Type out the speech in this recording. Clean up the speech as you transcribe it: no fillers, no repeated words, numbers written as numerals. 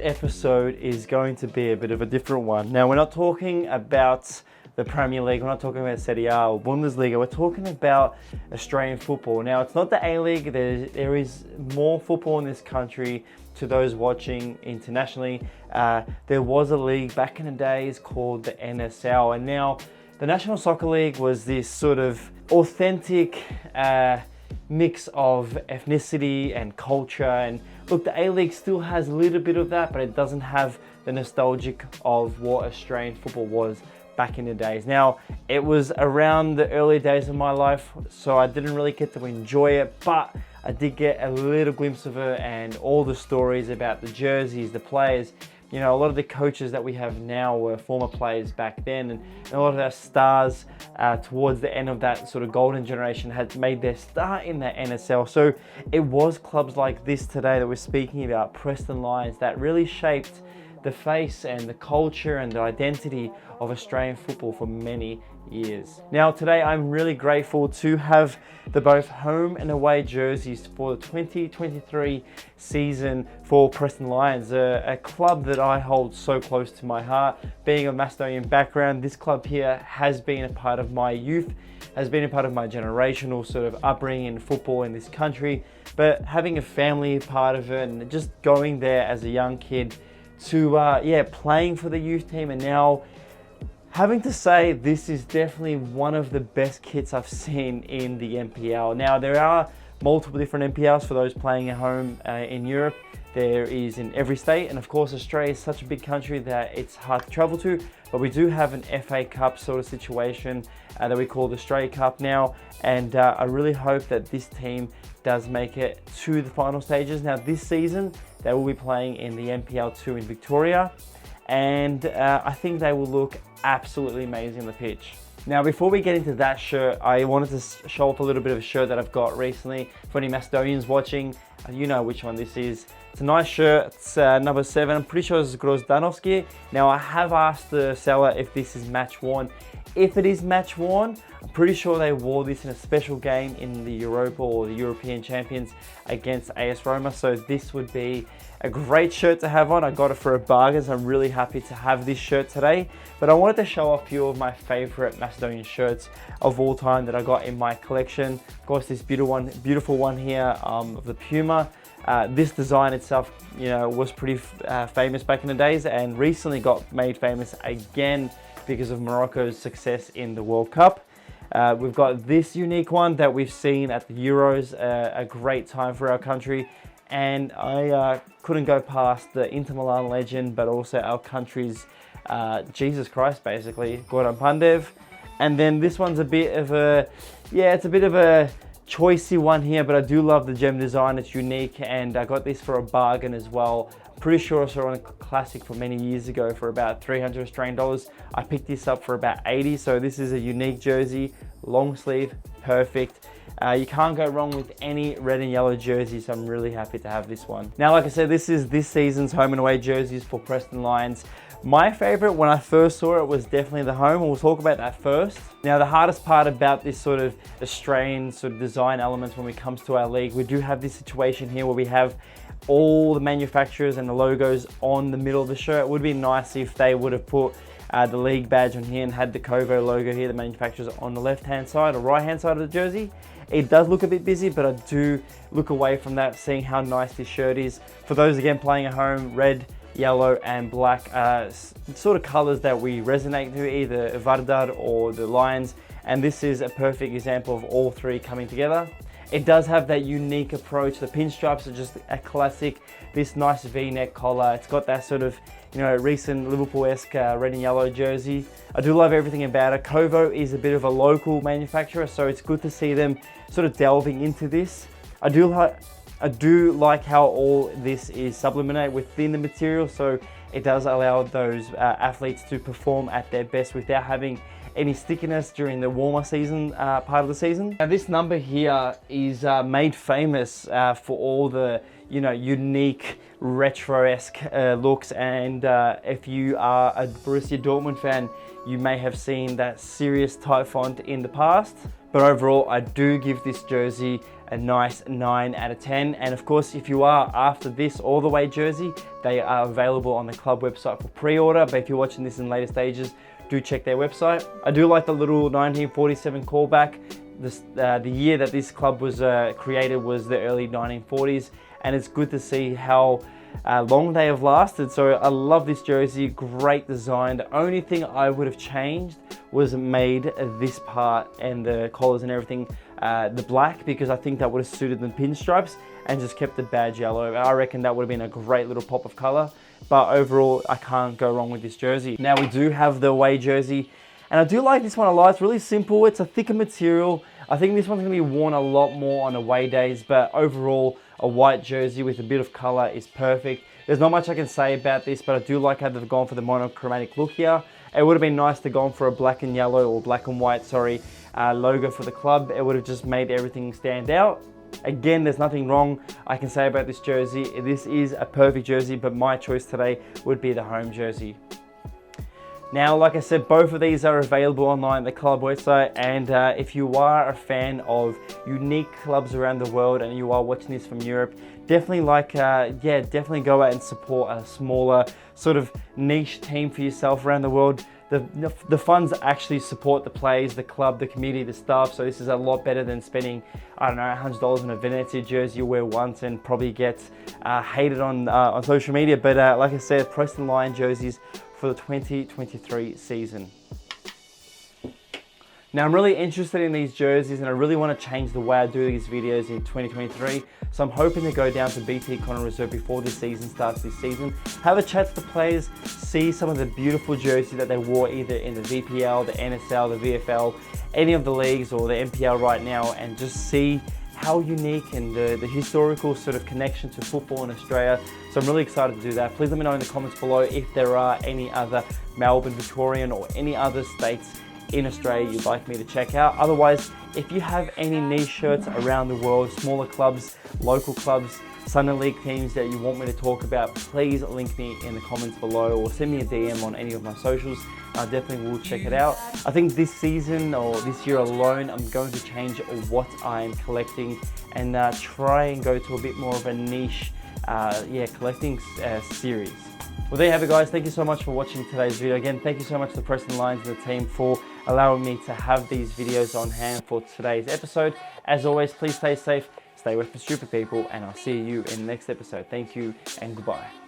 episode is going to be a bit of a different one. Now, we're not talking about the Premier League, we're not talking about Serie A or Bundesliga, we're talking about Australian football. Now, it's not the A-League, there is more football in this country to those watching internationally. There was a league back in the days called the NSL, and now the National Soccer League was this sort of authentic mix of ethnicity and culture. And look, the A-League still has a little bit of that, but it doesn't have the nostalgic of what Australian football was back in the days. Now, it was around the early days of my life, so I didn't really get to enjoy it, but I did get a little glimpse of it and all the stories about the jerseys, the players. You know, a lot of the coaches that we have now were former players back then, and a lot of our stars towards the end of that sort of golden generation had made their start in the NSL. So it was clubs like this today that we're speaking about, Preston Lions, that really shaped the face and the culture and the identity of Australian football for many years. Now today I'm really grateful to have the both home and away jerseys for the 2023 season for Preston Lions, a club that I hold so close to my heart. Being of Macedonian background, this club here has been a part of my youth, has been a part of my generational sort of upbringing in football in this country, but having a family part of it and just going there as a young kid to playing for the youth team, and now having to say this is definitely one of the best kits I've seen in the NPL. Now there are multiple different NPLs for those playing at home in Europe. There is in every state, and of course Australia is such a big country that it's hard to travel to, but we do have an FA Cup sort of situation that we call the Australia Cup now, and I really hope that this team does make it to the final stages. Now this season they will be playing in the NPL 2 in Victoria, and I think they will look absolutely amazing on the pitch. Now before we get into that shirt, I wanted to show off a little bit of a shirt that I've got recently. For any Macedonians watching, you know which one this is. It's a nice shirt, it's number 7, I'm pretty sure it's Grozdanovski. Now I have asked the seller if this is match worn. If it is match worn, I'm pretty sure they wore this in a special game in the Europa or the European Champions against AS Roma, so this would be a great shirt to have on. I got it for a bargain, so I'm really happy to have this shirt today. But I wanted to show off a few of my favorite Macedonian shirts of all time that I got in my collection. Of course, this beautiful one here of the Puma. This design itself, you know, was pretty famous back in the days and recently got made famous again because of Morocco's success in the World Cup. We've got this unique one that we've seen at the Euros, a great time for our country. And I couldn't go past the Inter Milan legend, but also our country's Jesus Christ, basically, Goran Pandev. And then this one's a bit of a, it's a bit of a choicey one here, but I do love the gem design, it's unique, and I got this for a bargain as well. Pretty sure I saw on a classic for many years ago for about 300 Australian dollars. I picked this up for about 80, so this is a unique jersey, long sleeve, perfect. You can't go wrong with any red and yellow jerseys, so I'm really happy to have this one. Now, like I said, this is this season's home and away jerseys for Preston Lions. My favorite when I first saw it was definitely the home, and we'll talk about that first. Now, the hardest part about this sort of Australian sort of design elements when it comes to our league, we do have this situation here where we have all the manufacturers and the logos on the middle of the shirt. It would be nice if they would have put the league badge on here and had the Kovo logo here, the manufacturers, on the left-hand side or right-hand side of the jersey. It does look a bit busy, but I do look away from that, seeing how nice this shirt is. For those, again, playing at home, red, yellow and black sort of colors that we resonate to, either Vardar or the Lions, and this is a perfect example of all three coming together. It does have that unique approach. The pinstripes are just a classic. This nice V-neck collar. It's got that sort of, you know, recent Liverpool-esque red and yellow jersey. I do love everything about it. Kovo is a bit of a local manufacturer, so it's good to see them sort of delving into this. I do like how all this is sublimated within the material, so it does allow those athletes to perform at their best without having any stickiness during the warmer season part of the season. Now, this number here is made famous for all the, you know, unique retro-esque looks, and if you are a Borussia Dortmund fan, you may have seen that serious type font in the past. But overall, I do give this jersey a nice 9 out of 10. And of course, if you are after this all the way jersey, they are available on the club website for pre-order. But if you're watching this in later stages, do check their website. I do like the little 1947 callback. The year that this club was created was the early 1940s, and it's good to see how long they have lasted. So I love this jersey, great design. The only thing I would have changed was made this part and the collars and everything the black, because I think that would have suited the pinstripes, and just kept the badge yellow. I reckon that would have been a great little pop of color. But overall, I can't go wrong with this jersey. Now we do have the away jersey, and I do like this one a lot. It's really simple. It's a thicker material. I think this one's gonna be worn a lot more on away days, but overall, a white jersey with a bit of color is perfect. There's not much I can say about this, but I do like how they've gone for the monochromatic look here. It would have been nice to go for a black and yellow, or black and white, sorry, logo for the club. It would have just made everything stand out. Again, there's nothing wrong I can say about this jersey. This is a perfect jersey, but my choice today would be the home jersey. Now, like I said, both of these are available online at the club website, and if you are a fan of unique clubs around the world and you are watching this from Europe, definitely definitely go out and support a smaller sort of niche team for yourself around the world. The funds actually support the players, the club, the community, the staff, so this is a lot better than spending, I don't know, $100 on a Venezia jersey you wear once and probably get hated on social media. But like I said, Preston Lion jerseys for the 2023 season. Now I'm really interested in these jerseys, and I really want to change the way I do these videos in 2023. So I'm hoping to go down to BT Connor Reserve before the season starts this season, have a chat to the players, see some of the beautiful jerseys that they wore either in the VPL, the NSL, the VFL, any of the leagues, or the NPL right now, and just see how unique and the historical sort of connection to football in Australia. So I'm really excited to do that. Please let me know in the comments below if there are any other Melbourne, Victorian, or any other states in Australia you'd like me to check out. Otherwise, if you have any niche shirts around the world, smaller clubs, local clubs, Sunday League teams that you want me to talk about, please link me in the comments below, or send me a DM on any of my socials. I definitely will check it out. I think this season, or this year alone, I'm going to change what I'm collecting and try and go to a bit more of a niche collecting series. Well, there you have it, guys. Thank you so much for watching today's video. Again, thank you so much to the Preston Lions and the team for allowing me to have these videos on hand for today's episode. As always, please stay safe, stay away from stupid people, and I'll see you in the next episode. Thank you and goodbye.